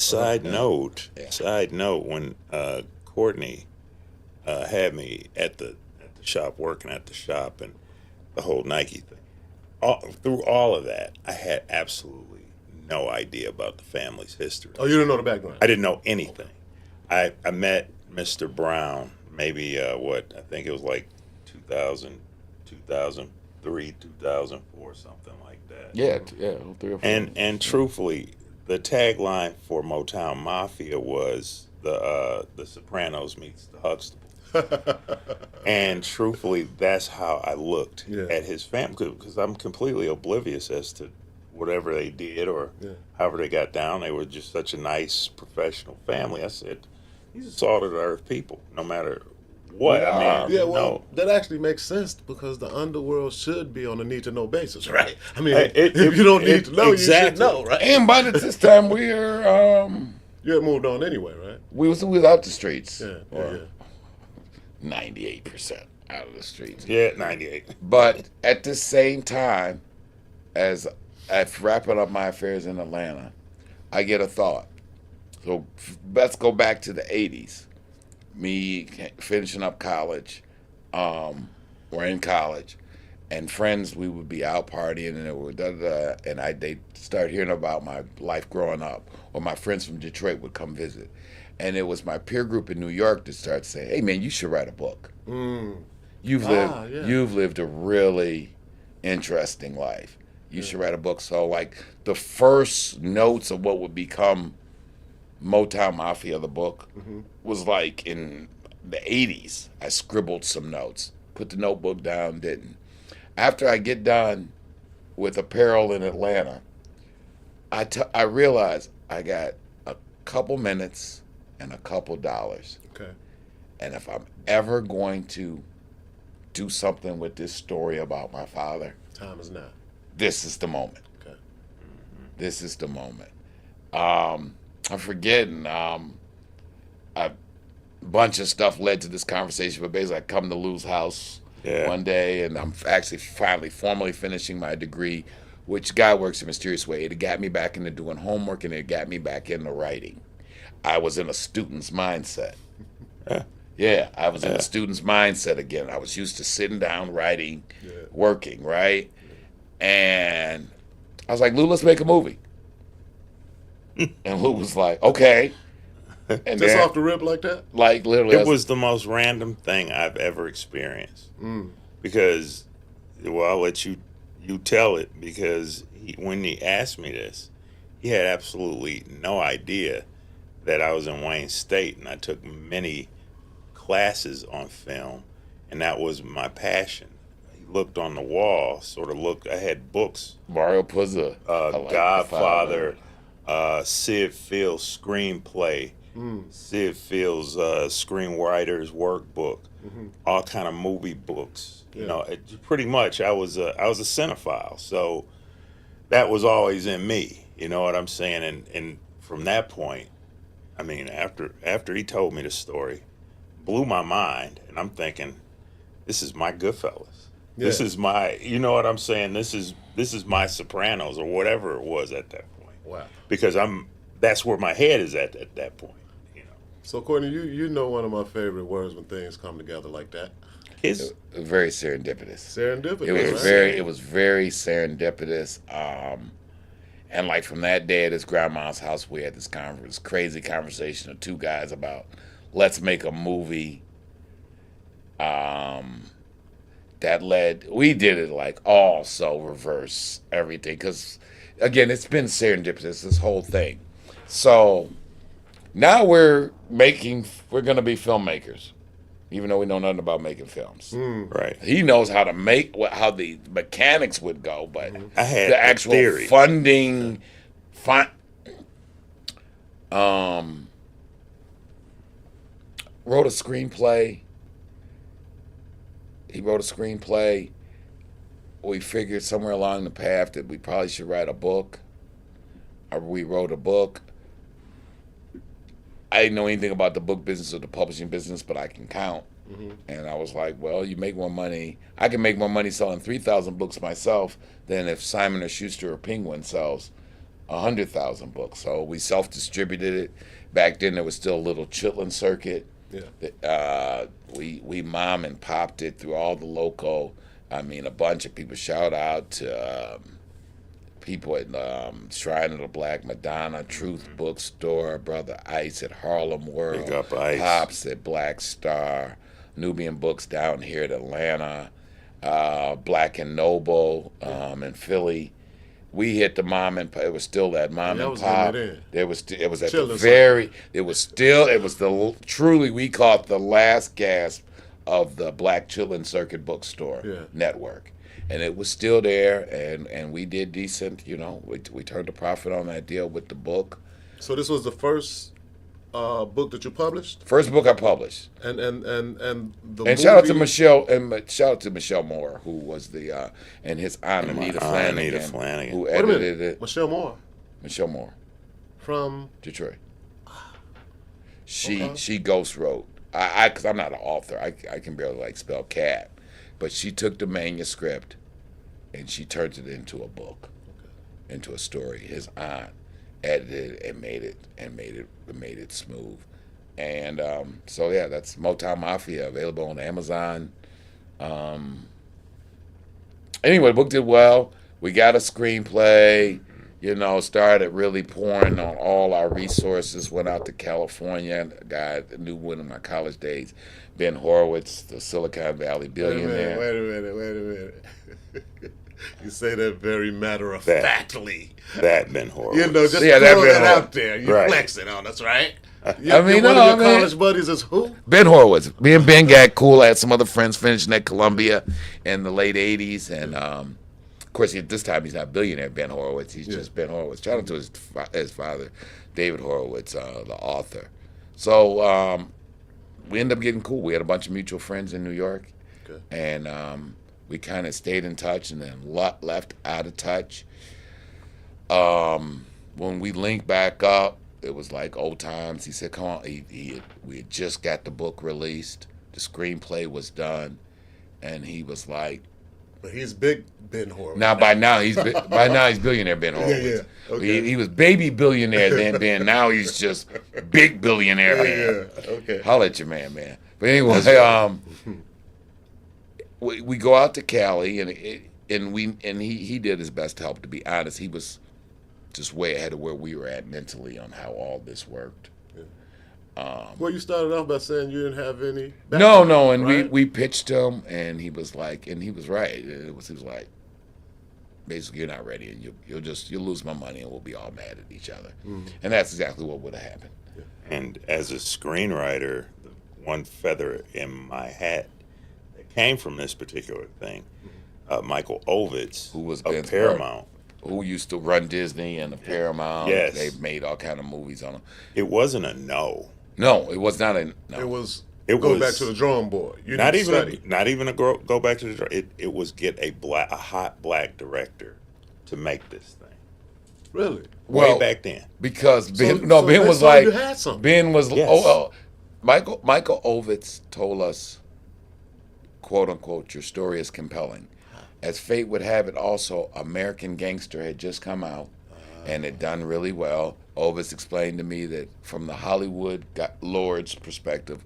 Side note, Yeah. when Courtney had me at the shop, working at the shop, and the whole Nike thing. Through all of that, I had absolutely no idea about the family's history. Oh, you didn't know the background? I didn't know anything. I met Mr. Brown maybe I think it was like 2000, 2003, 2004, something like that. Yeah, 3 or 4. And truthfully, the tagline for Motown Mafia was the Sopranos meets the Huxtables. And truthfully, that's how I looked at his family, because I'm completely oblivious as to whatever they did or however they got down. They were just such a nice professional family. I said, these are salt of the earth people, no matter what. I mean, yeah, well, that actually makes sense because the underworld should be on a need to know basis, right? I mean, if you don't need to know, exactly. you should know, right? And by this time we're you had moved on anyway, right? we was out the streets. Yeah. 98% out of the streets. Yeah, 98. But at the same time, as I'm wrapping up my affairs in Atlanta, I get a thought. So let's go back to the 80s. Me finishing up college, or in college, and friends, we would be out partying, and it would and they start hearing about my life growing up, or my friends from Detroit would come visit, and it was my peer group in New York that started saying, "Hey man, you should write a book. You've lived a really interesting life. You should write a book." So like the first notes of what would become Motown Mafia, the book, was like in the 80s. I scribbled some notes, put the notebook down, didn't. After I get done with apparel in Atlanta, I realized I got a couple minutes and a couple dollars. Okay. And if I'm ever going to do something with this story about my father, Time is now. this is the moment. Okay. This is the moment. I'm forgetting. A bunch of stuff led to this conversation, but basically I come to Lou's house one day, and I'm actually finally formally finishing my degree, which God works in a mysterious way. It got me back into doing homework, and it got me back into writing. I was in a student's mindset. Yeah, I was in a student's mindset again. I was used to sitting down, writing, working, right? And I was like, Lou, let's make a movie. And Lou was like, okay. And Just off the rip like that? Like literally. It was the most random thing I've ever experienced. Because, well, I'll let you tell it, because when he asked me this, he had absolutely no idea that I was in Wayne State, and I took many classes on film, and that was my passion. He looked on the wall, I had books. Mario Puzo. Godfather, Sid Field's screenplay, Sid Field's screenwriter's workbook, all kind of movie books. You know, pretty much I was a cinephile, so that was always in me. You know what I'm saying? And from that point, I mean, after he told me the story, blew my mind, and I'm thinking, this is my Goodfellas. This is my, you know what I'm saying? This is my Sopranos, or whatever it was at that point. Wow. Because that's where my head is at that point. You know. So Courtney, you know one of my favorite words when things come together like that. It was very serendipitous. Serendipitous. It was very serendipitous. And like from that day at his grandma's house, we had this crazy conversation of two guys about let's make a movie. We did it like also reverse everything, because again, it's been serendipitous, this whole thing. So now we're gonna be filmmakers, even though we know nothing about making films. Right. He knows how to how the mechanics would go, but I had the actual theory. funding, wrote a screenplay. He wrote a screenplay. We figured somewhere along the path that we probably should write a book. Or we wrote a book. I didn't know anything about the book business or the publishing business, but I can count. And I was like, well, you make more money. I can make more money selling 3,000 books myself than if Simon or Schuster or Penguin sells 100,000 books. So we self-distributed it. Back then, there was still a little chitlin circuit. Yeah. We mom and popped it through all the local. I mean, a bunch of people. Shout out to people at Shrine of the Black Madonna, Truth Bookstore, Brother Ice at Harlem World, Big up Ice. Pops at Black Star, Nubian Books down here at Atlanta, Black and Noble in Philly. We hit the mom and it was still that mom and pop. It was at the very. It was the truly we call it the last gasp of the Black Chitlin Circuit Bookstore network, and it was still there, and we did decent. You know, we turned a profit on that deal with the book. So this was the first book that you published? First book I published. And the movie... shout out to Michelle Moore, who was the and his aunt Anita Flanagan, who edited it. Michelle Moore from Detroit. She ghost wrote. Because I'm not an author. I can barely spell cat, but she took the manuscript and she turned it into a book, into a story. His aunt edited it and made it smooth, and so yeah, that's Motown Mafia, available on Amazon. Anyway, the book did well. We got a screenplay. You know, started really pouring on all our resources. Went out to California. A guy I knew one of my college days, Ben Horowitz, the Silicon Valley billionaire. Wait a minute. You say that very matter-of-factly. That Ben Horowitz. You know, just throw that out there. You're flexing on us, right? One of your college buddies is who? Ben Horowitz. Me and Ben got cool. I had some other friends finishing at Columbia in the late 80s. And, of course, at this time, he's not billionaire Ben Horowitz. He's just Ben Horowitz. Shout out to his father, David Horowitz, the author. So we ended up getting cool. We had a bunch of mutual friends in New York. Okay. And we kind of stayed in touch and then left out of touch. When we linked back up, it was like old times. He said, come on. We had just got the book released. The screenplay was done. And he was like... But he's big Ben Horowitz. By now he's billionaire Ben Horowitz. Yeah. Okay. He was baby billionaire then. Now he's just big billionaire man. Yeah. Okay. Holla at your man. But anyway, we go out to Cali and he did his best to help. To be honest, he was just way ahead of where we were at mentally on how all this worked. Well, you started off by saying you didn't have any background. No, and right? we pitched him, and he was like, and he was right. He was like, basically, you're not ready, and you'll lose my money, and we'll be all mad at each other. Mm-hmm. And that's exactly what would have happened. Yeah. And as a screenwriter, the one feather in my hat that came from this particular thing, Michael Ovitz, who was of Paramount. Who used to run Disney and the Paramount. Yes. They made all kind of movies on him. It wasn't a no. No, it was not a no. It was go back to the drawing board. Not even a go back to the drawing. It was get a hot black director to make this thing. Really? Way back then. Because Ben was like, you had something. Ben was Michael Ovitz told us, quote unquote, your story is compelling. As fate would have it, also, American Gangster had just come out and it done really well. Ovitz explained to me that from the Hollywood lord's perspective,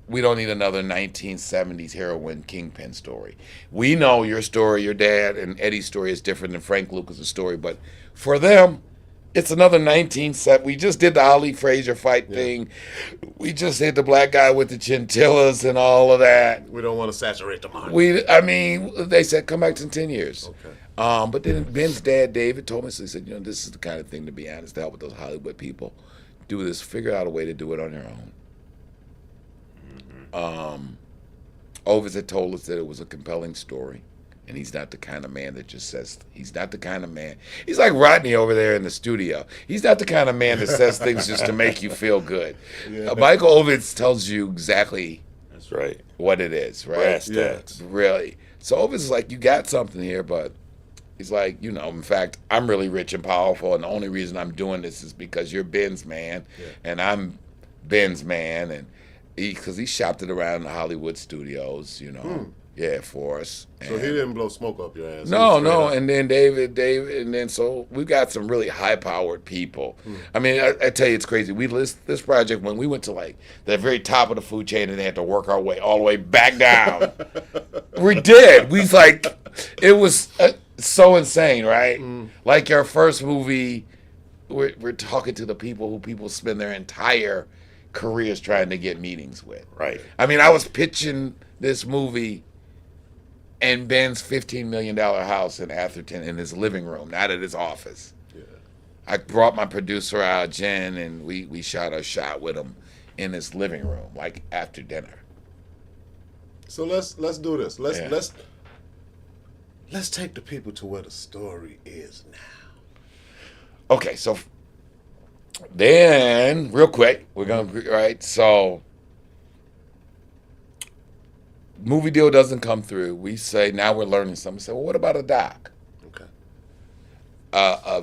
we don't need another 1970s heroin kingpin story. We know your story, your dad and Eddie's story is different than Frank Lucas' story, but for them, it's another 1970s. We just did the Ali Frazier fight thing. We just did the black guy with the chinchillas and all of that. We don't want to saturate the market. They said come back in 10 years. Okay. But then Ben's dad, David, told me, so he said, this is the kind of thing, to be honest, to help with those Hollywood people. Do this, figure out a way to do it on your own. Ovitz had told us that it was a compelling story. And he's not the kind of man that just says, he's not the kind of man. He's like Rodney over there in the studio. He's not the kind of man that says things just to make you feel good. Yeah. Michael Ovitz tells you exactly that's right what it is, right? Brass tacks. Really. So Ovitz is like, you got something here, but he's like, in fact, I'm really rich and powerful, and the only reason I'm doing this is because you're Ben's man, and I'm Ben's man, and because he shopped it around in the Hollywood studios, for us. So he didn't blow smoke up your ass. No. And then David, and then so we got some really high-powered people. I mean, I tell you, it's crazy. We list this project when we went to like the very top of the food chain, and they had to work our way all the way back down. We did. We like, it was so insane, right? Like our first movie, we're talking to the people who people spend their entire careers trying to get meetings with. Right. I mean, I was pitching this movie in Ben's $15 million house in Atherton in his living room, not at his office. Yeah. I brought my producer out, Jen, and we shot a shot with him in his living room, like after dinner. So let's do this. Let's take the people to where the story is now. Okay, so then real quick, we're gonna so movie deal doesn't come through. We say now we're learning something. We say, well, what about a doc? Okay. A